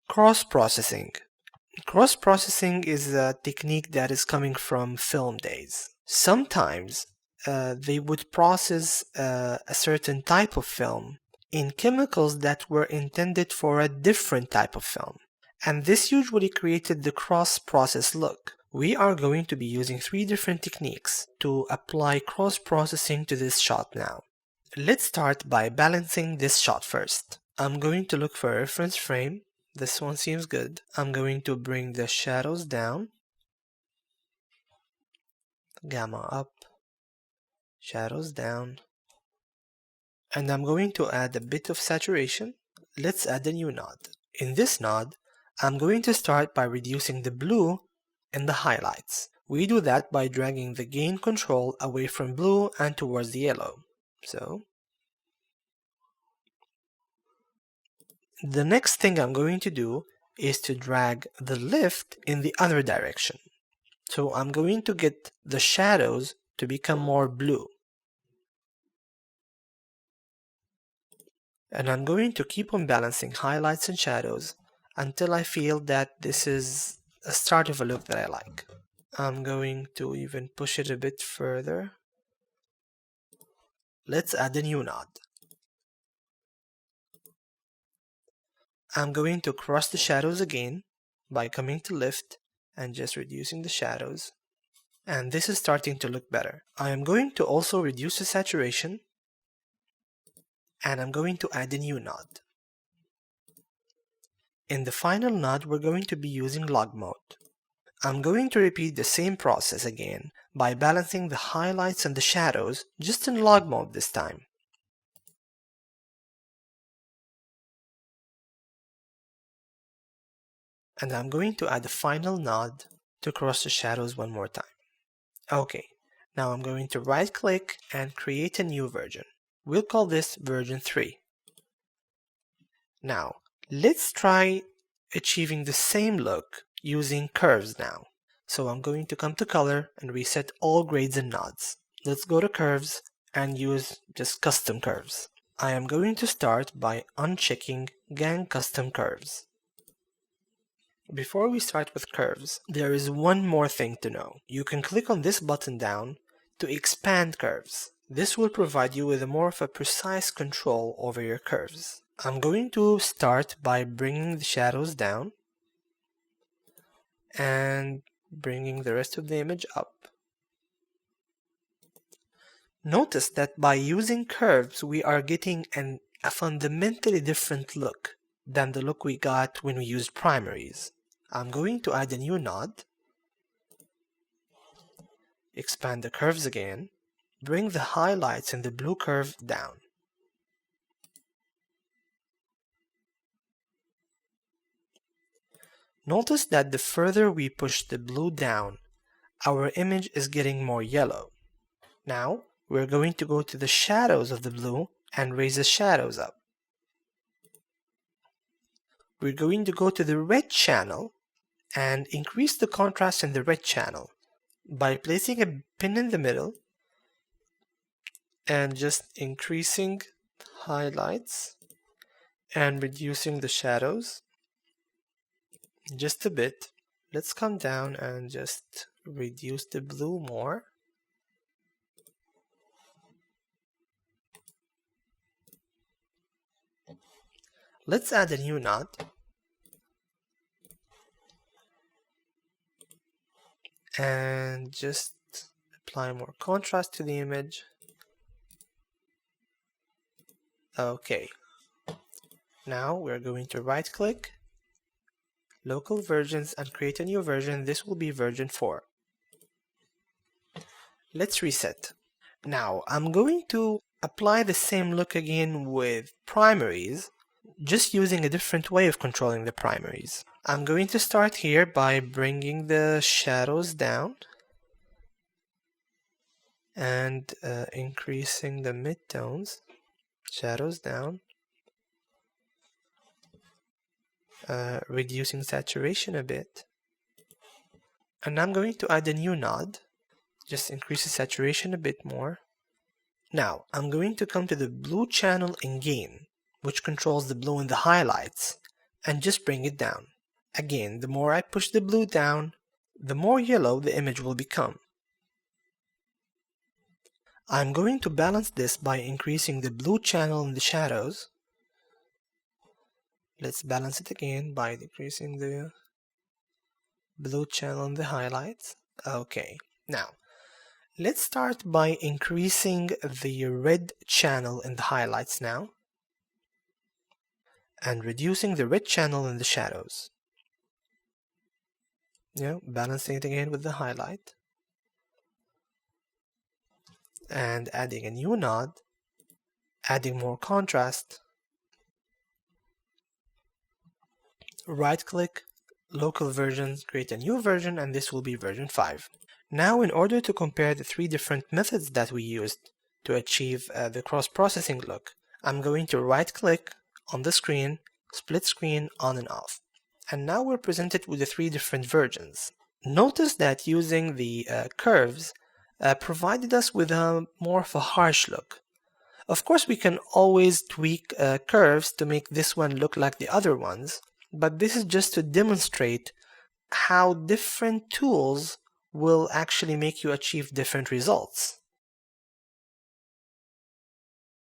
Cross-processing. Cross-processing is a technique that is coming from film days. Sometimes they would process a certain type of film in chemicals that were intended for a different type of film. And this usually created the cross-process look. We are going to be using 3 different techniques to apply cross-processing to this shot now. Let's start by balancing this shot first. I'm going to look for a reference frame. This one seems good. I'm going to bring the shadows down, gamma up, shadows down, and I'm going to add a bit of saturation. Let's add a new node. In this node, I'm going to start by reducing the blue in the highlights. We do that by dragging the gain control away from blue and towards the yellow. So, the next thing I'm going to do is to drag the lift in the other direction. So I'm going to get the shadows to become more blue. And I'm going to keep on balancing highlights and shadows until I feel that this is a start of a look that I like. I'm going to even push it a bit further. Let's add a new node. I'm going to cross the shadows again by coming to lift and just reducing the shadows. And this is starting to look better. I am going to also reduce the saturation, and I'm going to add a new node. In the final node, we're going to be using log mode. I'm going to repeat the same process again by balancing the highlights and the shadows, just in log mode this time. And I'm going to add a final node to cross the shadows one more time. Okay, now I'm going to right click and create a new version. We'll call this version 3. Now, let's try achieving the same look using curves now. So I'm going to come to color and reset all grades and nodes. Let's go to curves and use just custom curves. I am going to start by unchecking Gang Custom Curves. Before we start with curves, there is one more thing to know. You can click on this button down to expand curves. This will provide you with more of a precise control over your curves. I'm going to start by bringing the shadows down and bringing the rest of the image up. Notice that by using curves, we are getting a fundamentally different look than the look we got when we used primaries. I'm going to add a new node, expand the curves again, bring the highlights in the blue curve down. Notice that the further we push the blue down, our image is getting more yellow. Now, we're going to go to the shadows of the blue and raise the shadows up. We're going to go to the red channel and increase the contrast in the red channel by placing a pin in the middle and just increasing highlights and reducing the shadows just a bit. Let's come down and just reduce the blue more. Let's add a new node and just apply more contrast to the image. Okay, now we're going to right click, local versions, and create a new version. This will be version 4. Let's reset. Now I'm going to apply the same look again with primaries, just using a different way of controlling the primaries. I'm going to start here by bringing the shadows down and increasing the midtones, shadows down, reducing saturation a bit. And I'm going to add a new node, just increase the saturation a bit more. Now I'm going to come to the blue channel in gain, which controls the blue in the highlights, and just bring it down. Again, the more I push the blue down, the more yellow the image will become. I'm going to balance this by increasing the blue channel in the shadows. Let's balance it again by decreasing the blue channel in the highlights. Okay, now let's start by increasing the red channel in the highlights now, and reducing the red channel in the shadows. Balancing it again with the highlight, and adding a new node, adding more contrast. Right click, local versions, create a new version, and this will be version 5. Now, in order to compare the 3 different methods that we used to achieve the cross-processing look, I'm going to right click on the screen, split screen on and off. And now we're presented with the 3 different versions. Notice that using the curves provided us with a more of a harsh look. Of course, we can always tweak curves to make this one look like the other ones, but this is just to demonstrate how different tools will actually make you achieve different results.